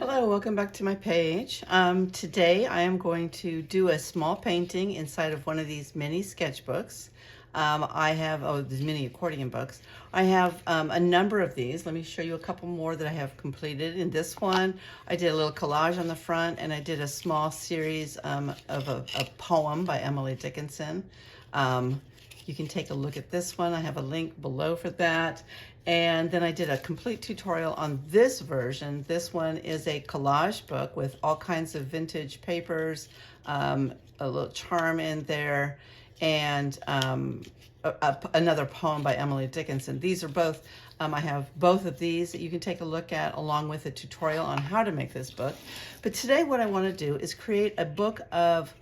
Hello, welcome back to my page. Today I am going to do a small painting inside of one of these mini sketchbooks. These mini accordion books. I have a number of these. Let me show you a couple more that I have completed. In this one, I did a little collage on the front, and I did a small series of a poem by Emily Dickinson. You can take a look at this one. I have a link below for that. And then I did a complete tutorial on this version. This one is a collage book with all kinds of vintage papers, a little charm in there, and another poem by Emily Dickinson. These are both, I have both of these that you can take a look at along with a tutorial on how to make this book. But today what I want to do is create a book of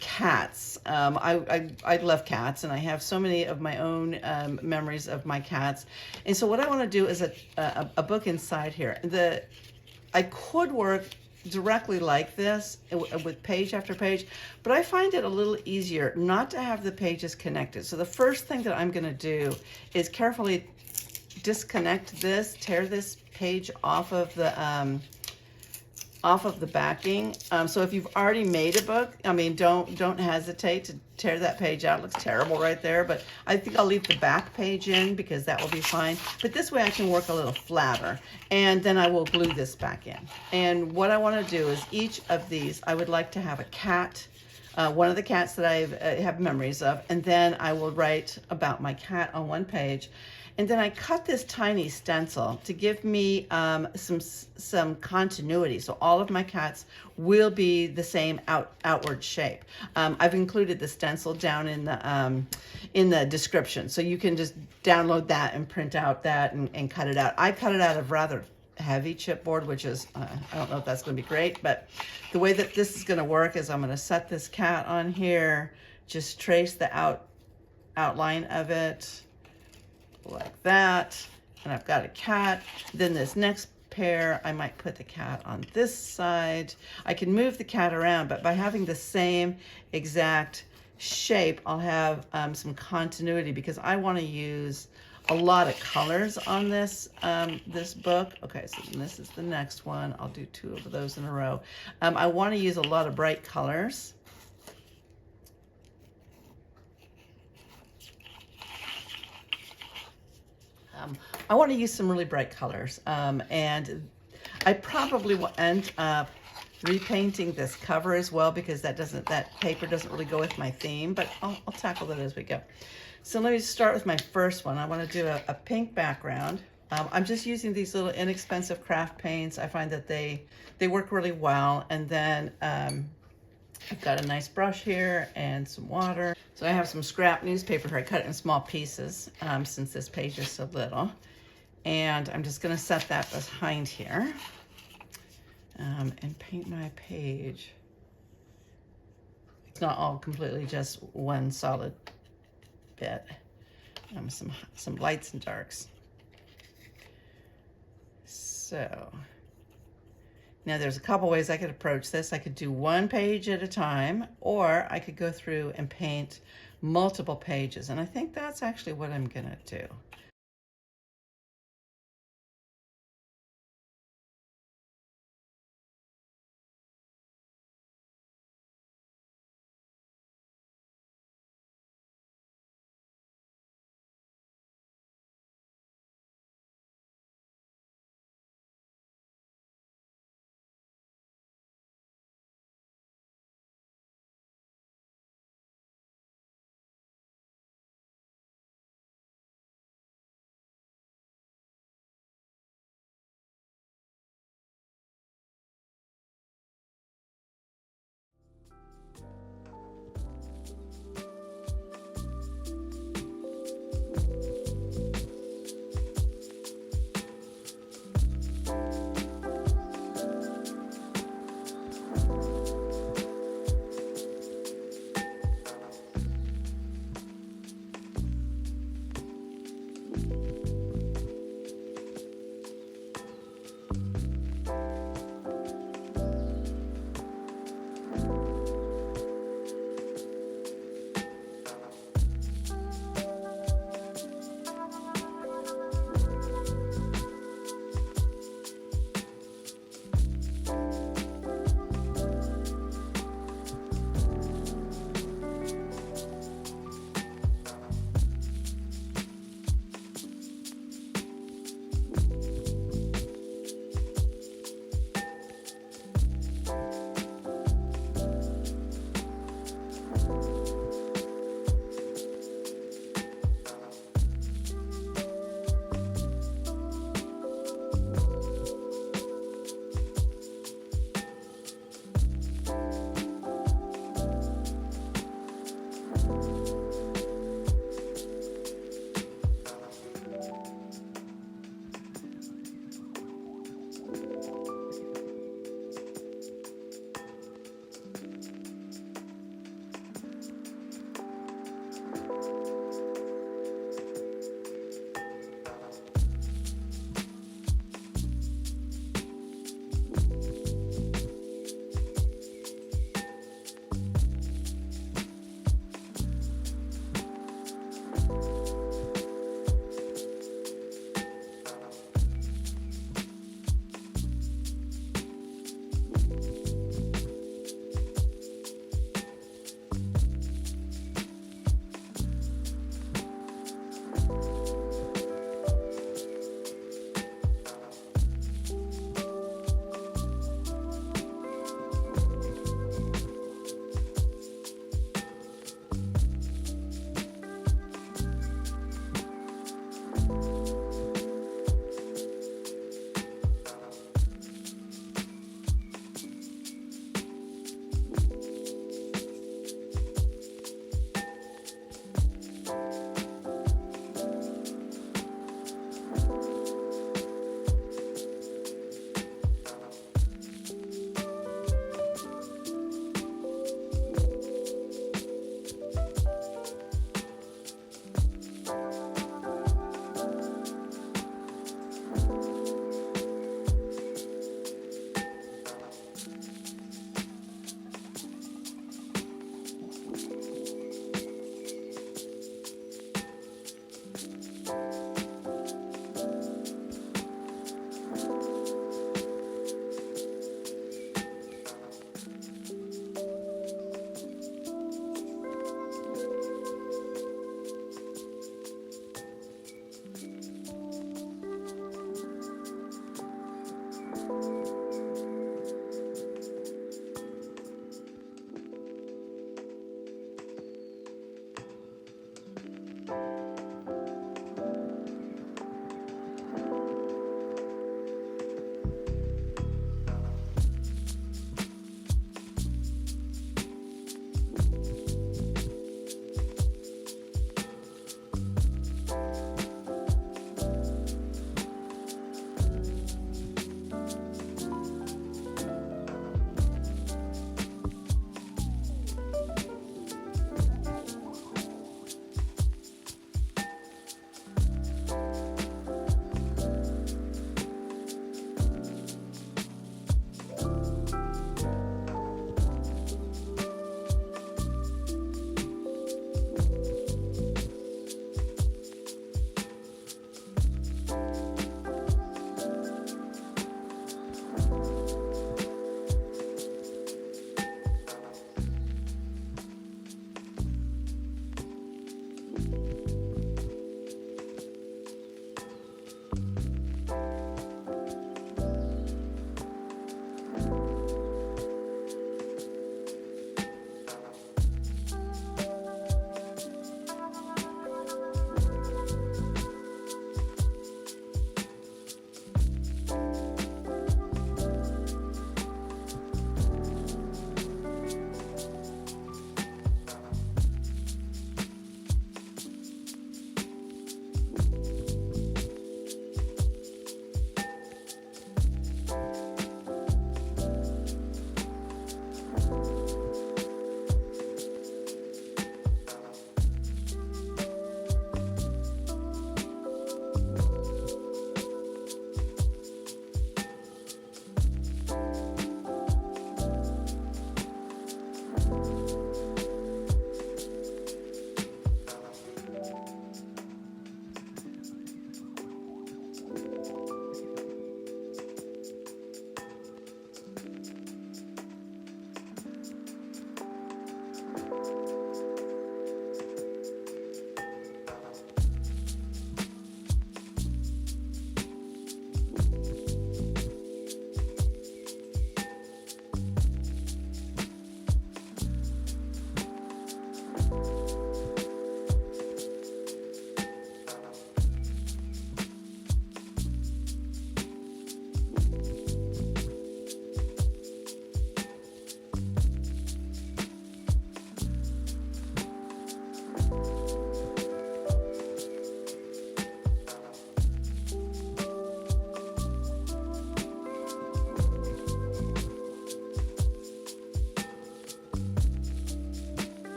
cats. I love cats, and I have so many of my own memories of my cats. And so what I want to do is a book inside here. I could work directly like this with page after page, but I find it a little easier not to have the pages connected. So the first thing that I'm going to do is carefully disconnect this, tear this page off of the backing. So if you've already made a book, I mean, don't hesitate to tear that page out. It looks terrible right there, but I think I'll leave the back page in because that will be fine. But this way I can work a little flatter, and then I will glue this back in. And what I want to do is each of these, I would like to have a cat, one of the cats that I have memories of, and then I will write about my cat on one page. And then I cut this tiny stencil to give me some continuity. So all of my cats will be the same outward shape. I've included the stencil down in the description. So you can just download that and print out that and cut it out. I cut it out of rather heavy chipboard, which is, I don't know if that's gonna be great, but the way that this is gonna work is I'm gonna set this cat on here, just trace the outline of it, like that, and I've got a cat. Then this next pair, I might put the cat on this side. I can move the cat around, but by having the same exact shape, I'll have some continuity because I want to use a lot of colors on this this book. Okay, so this is the next one. I'll do two of those in a row. I want to use a lot of bright colors. I want to use some really bright colors, and I probably will end up repainting this cover as well because that paper doesn't really go with my theme, but I'll tackle that as we go. So let me start with my first one. I want to do a pink background. I'm just using these little inexpensive craft paints. I find that they work really well, and then I've got a nice brush here and some water. So I have some scrap newspaper here. I cut it in small pieces since this page is so little. And I'm just gonna set that behind here and paint my page. It's not all completely just one solid bit. Some lights and darks. So now there's a couple ways I could approach this. I could do one page at a time, or I could go through and paint multiple pages. And I think that's actually what I'm gonna do.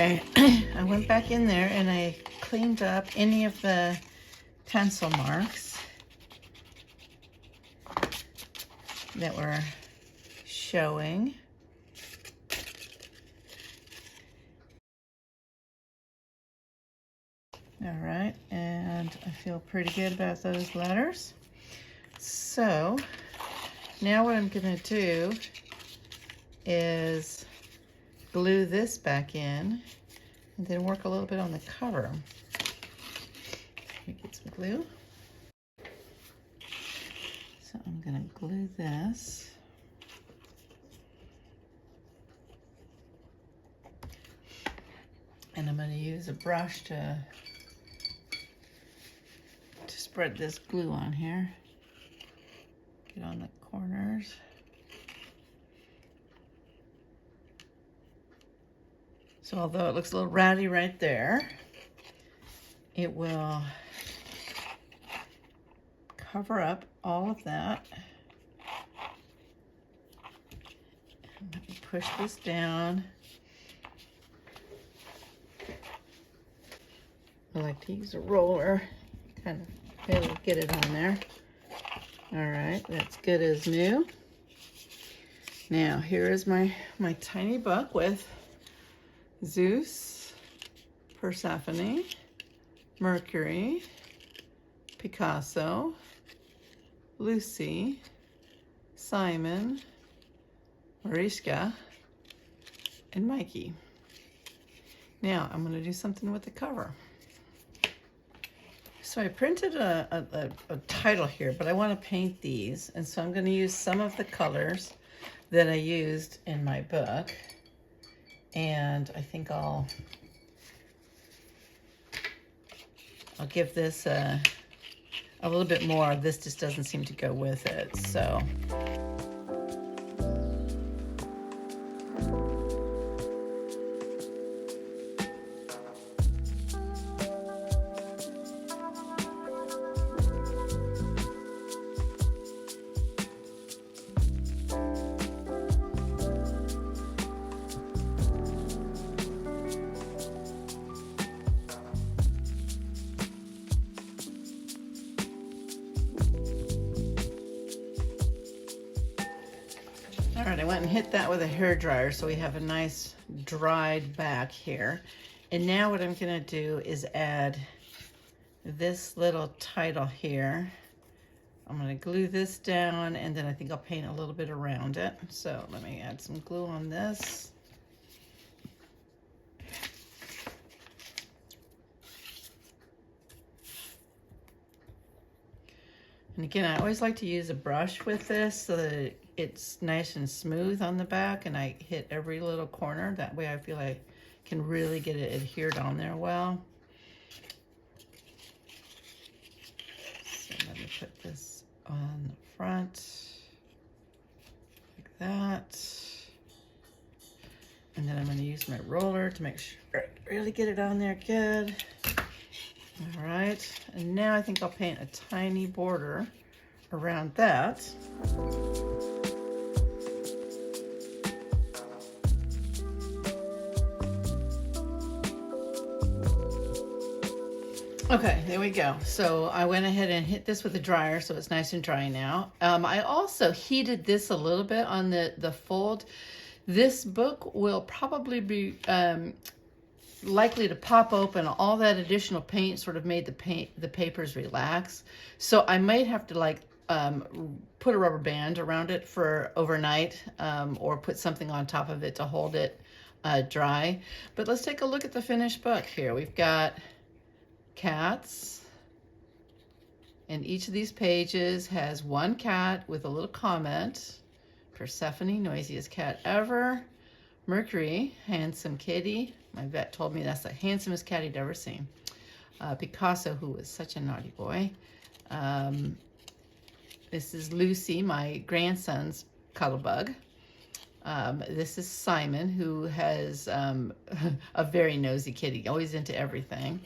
Okay, I went back in there and I cleaned up any of the pencil marks that were showing. All right, and I feel pretty good about those letters. So now what I'm gonna do is glue this back in and then work a little bit on the cover. Let me get some glue. So I'm gonna glue this. And I'm gonna use a brush to spread this glue on here. Get on the corners. So although it looks a little rowdy right there, it will cover up all of that. Let me push this down. I like to use a roller, kind of be able to get it on there. All right, that's good as new. Now here is my tiny book with Zeus, Persephone, Mercury, Picasso, Lucy, Simon, Mariska, and Mikey. Now I'm going to do something with the cover. So I printed a title here, but I want to paint these, and so I'm going to use some of the colors that I used in my book, and I think I'll give this a little bit more. This just doesn't seem to go with it, so. All right, I went and hit that with a hair dryer so we have a nice dried back here. And now what I'm gonna do is add this little title here. I'm gonna glue this down and then I think I'll paint a little bit around it. So let me add some glue on this. And again, I always like to use a brush with this so that it's nice and smooth on the back and I hit every little corner. That way I feel I can really get it adhered on there well. So let me put this on the front like that. And then I'm going to use my roller to make sure I really get it on there good. All right, and now I think I'll paint a tiny border around that. Okay, there we go. So I went ahead and hit this with a dryer so it's nice and dry now. I also heated this a little bit on the fold. This book will probably be likely to pop open. All that additional paint sort of made the papers relax. So I might have to like put a rubber band around it for overnight or put something on top of it to hold it dry. But let's take a look at the finished book here. We've got cats, and each of these pages has one cat with a little comment. Persephone, noisiest cat ever. Mercury, handsome kitty. My vet told me that's the handsomest cat he'd ever seen. Picasso, who was such a naughty boy. This is Lucy, my grandson's cuddle bug. This is Simon, who has a very nosy kitty, always into everything.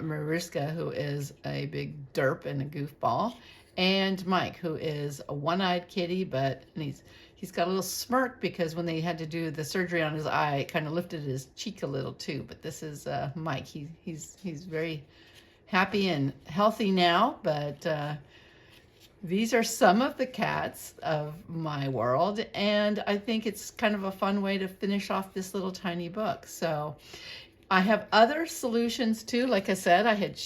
Mariska, who is a big derp and a goofball. And Mike, who is a one-eyed kitty, but he's he's got a little smirk because when they had to do the surgery on his eye, it kind of lifted his cheek a little too. But this is Mike. He's very happy and healthy now, but these are some of the cats of my world, and I think it's kind of a fun way to finish off this little tiny book. So I have other solutions too. Like I said, I had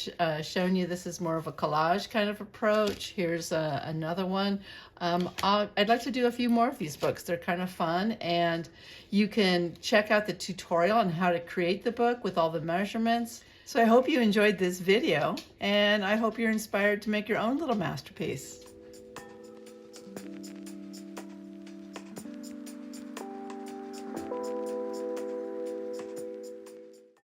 shown you this is more of a collage kind of approach. Here's another one. I'd like to do a few more of these books. They're kind of fun, and you can check out the tutorial on how to create the book with all the measurements. So I hope you enjoyed this video, and I hope you're inspired to make your own little masterpiece.